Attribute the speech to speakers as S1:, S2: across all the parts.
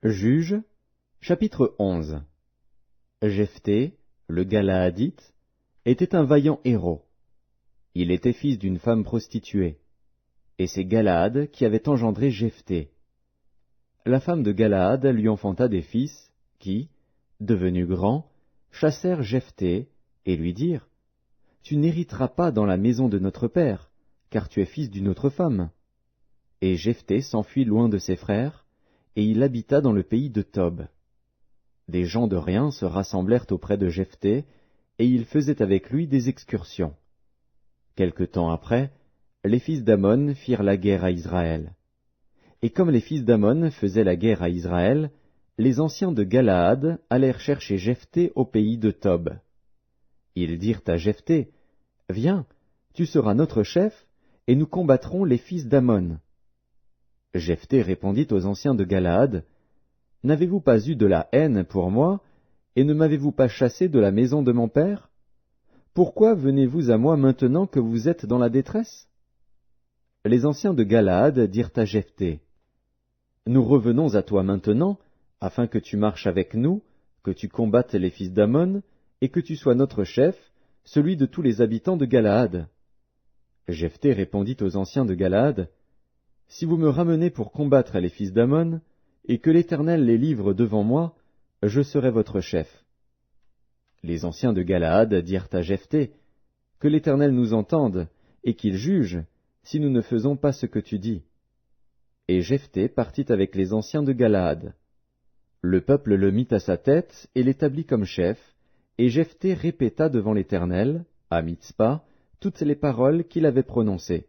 S1: Juges, chapitre 11. Jephthé, le Galaadite, était un vaillant héros. Il était fils d'une femme prostituée, et c'est Galaad qui avait engendré Jephthé. La femme de Galaad lui enfanta des fils qui, devenus grands, chassèrent Jephthé et lui dirent : « Tu n'hériteras pas dans la maison de notre père, car tu es fils d'une autre femme. » Et Jephthé s'enfuit loin de ses frères, et il habita dans le pays de Tob. Des gens de rien se rassemblèrent auprès de Jephthé, et ils faisaient avec lui des excursions. Quelque temps après, les fils d'Ammon firent la guerre à Israël. Et comme les fils d'Ammon faisaient la guerre à Israël, les anciens de Galaad allèrent chercher Jephthé au pays de Tob. Ils dirent à Jephthé : « Viens, tu seras notre chef, et nous combattrons les fils d'Ammon. » Jephthé répondit aux anciens de Galaad : « N'avez-vous pas eu de la haine pour moi, et ne m'avez-vous pas chassé de la maison de mon père? Pourquoi venez-vous à moi maintenant que vous êtes dans la détresse ?» Les anciens de Galaad dirent à Jephthé : « Nous revenons à toi maintenant, afin que tu marches avec nous, que tu combattes les fils d'Ammon, et que tu sois notre chef, celui de tous les habitants de Galaad. » Jephthé répondit aux anciens de Galaad : « Si vous me ramenez pour combattre les fils d'Ammon, et que l'Éternel les livre devant moi, je serai votre chef. » Les anciens de Galaad dirent à Jephthé : « Que l'Éternel nous entende, et qu'il juge, si nous ne faisons pas ce que tu dis. » Et Jephthé partit avec les anciens de Galaad. Le peuple le mit à sa tête et l'établit comme chef, et Jephthé répéta devant l'Éternel, à Mitzpa, toutes les paroles qu'il avait prononcées.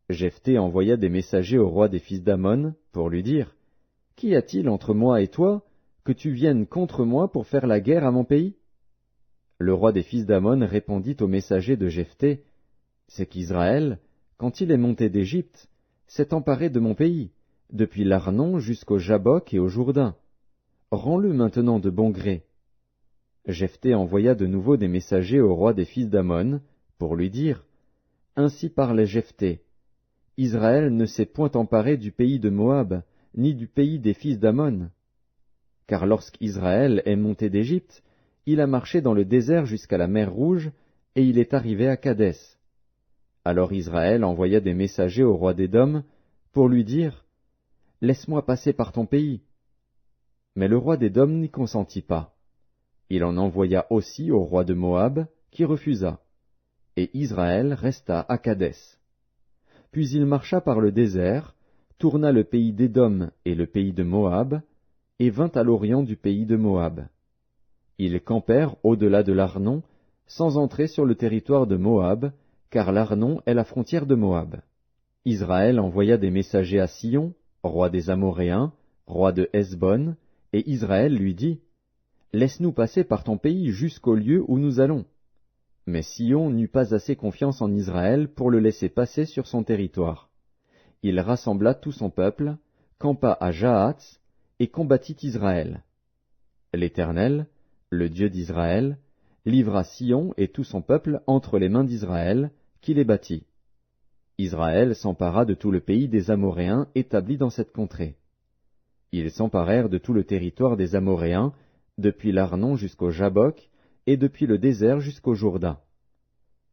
S1: Jephthé envoya des messagers au roi des fils d'Ammon pour lui dire : « Qu'y a-t-il entre moi et toi, que tu viennes contre moi pour faire la guerre à mon pays ?» Le roi des fils d'Ammon répondit aux messagers de Jephthé : « C'est qu'Israël, quand il est monté d'Égypte, s'est emparé de mon pays, depuis l'Arnon jusqu'au Jabbok et au Jourdain. Rends-le maintenant de bon gré. » Jephthé envoya de nouveau des messagers au roi des fils d'Ammon pour lui dire : « Ainsi parle Jephthé. Israël ne s'est point emparé du pays de Moab, ni du pays des fils d'Ammon. Car lorsqu'Israël est monté d'Égypte, il a marché dans le désert jusqu'à la mer Rouge, et il est arrivé à Kadès. Alors Israël envoya des messagers au roi d'Édom pour lui dire : « Laisse-moi passer par ton pays. » Mais le roi d'Édom n'y consentit pas. Il en envoya aussi au roi de Moab, qui refusa. Et Israël resta à Kadès. Puis il marcha par le désert, tourna le pays d'Édom et le pays de Moab, et vint à l'orient du pays de Moab. Ils campèrent au-delà de l'Arnon, sans entrer sur le territoire de Moab, car l'Arnon est la frontière de Moab. Israël envoya des messagers à Sion, roi des Amoréens, roi de Hesbon, et Israël lui dit : « Laisse-nous passer par ton pays jusqu'au lieu où nous allons. » Mais Sion n'eut pas assez confiance en Israël pour le laisser passer sur son territoire. Il rassembla tout son peuple, campa à Jahats, et combattit Israël. L'Éternel, le Dieu d'Israël, livra Sion et tout son peuple entre les mains d'Israël, qui les battit. Israël s'empara de tout le pays des Amoréens établis dans cette contrée. Ils s'emparèrent de tout le territoire des Amoréens, depuis l'Arnon jusqu'au Jabbok, et depuis le désert jusqu'au Jourdain.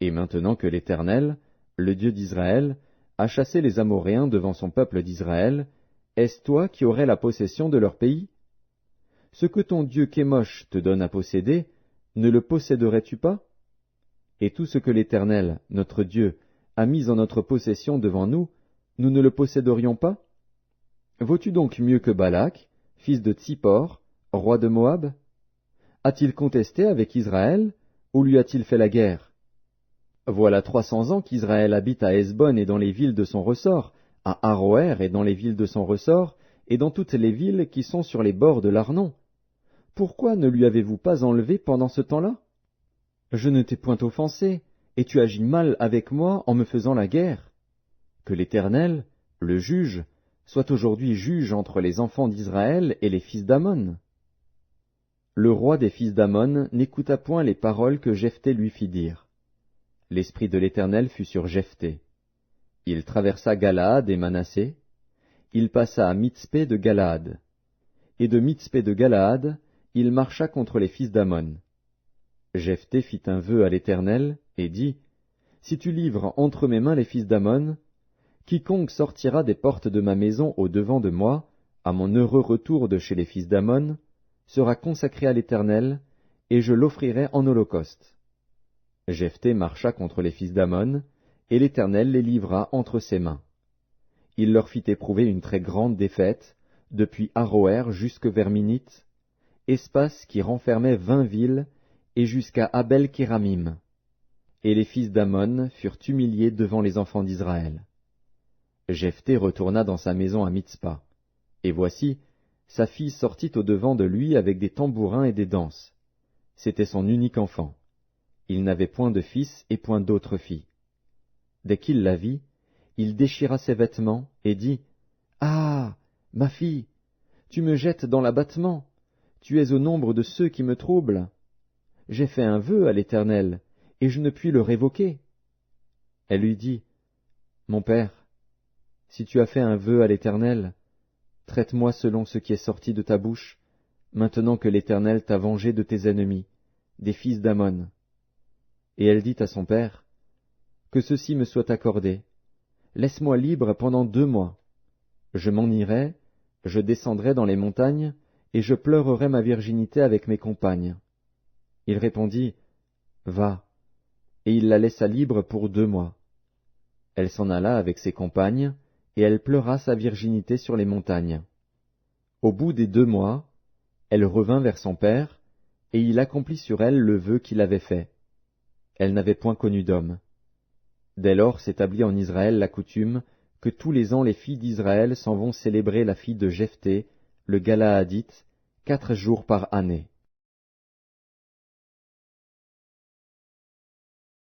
S1: Et maintenant que l'Éternel, le Dieu d'Israël, a chassé les Amoréens devant son peuple d'Israël, est-ce toi qui aurais la possession de leur pays? Ce que ton Dieu Kémosh te donne à posséder, ne le posséderais-tu pas? Et tout ce que l'Éternel, notre Dieu, a mis en notre possession devant nous, nous ne le posséderions pas? Vaux-tu donc mieux que Balak, fils de Tsippor, roi de Moab? A-t-il contesté avec Israël, ou lui a-t-il fait la guerre? Voilà 300 ans qu'Israël habite à Hesbon et dans les villes de son ressort, à Aroër et dans les villes de son ressort, et dans toutes les villes qui sont sur les bords de l'Arnon. Pourquoi ne lui avez-vous pas enlevé pendant ce temps-là? Je ne t'ai point offensé, et tu agis mal avec moi en me faisant la guerre. Que l'Éternel, le juge, soit aujourd'hui juge entre les enfants d'Israël et les fils d'Ammon. » Le roi des fils d'Ammon n'écouta point les paroles que Jephthé lui fit dire. L'esprit de l'Éternel fut sur Jephthé. Il traversa Galaad et Manassé. Il passa à Mitzpé de Galaad. et de Mitzpé de Galaad, il marcha contre les fils d'Ammon. Jephthé fit un vœu à l'Éternel, et dit, « Si tu livres entre mes mains les fils d'Ammon, quiconque sortira des portes de ma maison au devant de moi, à mon heureux retour de chez les fils d'Ammon, sera consacré à l'Éternel, et je l'offrirai en holocauste. » Jephthé marcha contre les fils d'Ammon, et l'Éternel les livra entre ses mains. Il leur fit éprouver une très grande défaite, depuis Aroër jusque vers Minite, espace qui renfermait 20 villes, et jusqu'à Abel-Kéramim. Et les fils d'Ammon furent humiliés devant les enfants d'Israël. Jephthé retourna dans sa maison à Mitzpa. Et voici, sa fille sortit au devant de lui avec des tambourins et des danses. C'était son unique enfant. Il n'avait point de fils et point d'autre fille. Dès qu'il la vit, il déchira ses vêtements et dit, « Ah, ma fille, tu me jettes dans l'abattement, tu es au nombre de ceux qui me troublent. J'ai fait un vœu à l'Éternel, et je ne puis le révoquer. » Elle lui dit, « Mon père, si tu as fait un vœu à l'Éternel, traite-moi selon ce qui est sorti de ta bouche, maintenant que l'Éternel t'a vengé de tes ennemis, des fils d'Ammon. » Et elle dit à son père, « Que ceci me soit accordé. Laisse-moi libre pendant 2 mois. Je m'en irai, je descendrai dans les montagnes, et je pleurerai ma virginité avec mes compagnes. » Il répondit, « Va. » Et il la laissa libre pour 2 mois. Elle s'en alla avec ses compagnes, et elle pleura sa virginité sur les montagnes. Au bout des 2 mois, elle revint vers son père, et il accomplit sur elle le vœu qu'il avait fait. Elle n'avait point connu d'homme. Dès lors s'établit en Israël la coutume que tous les ans les filles d'Israël s'en vont célébrer la fille de Jephthé, le Galaadite, 4 jours par année.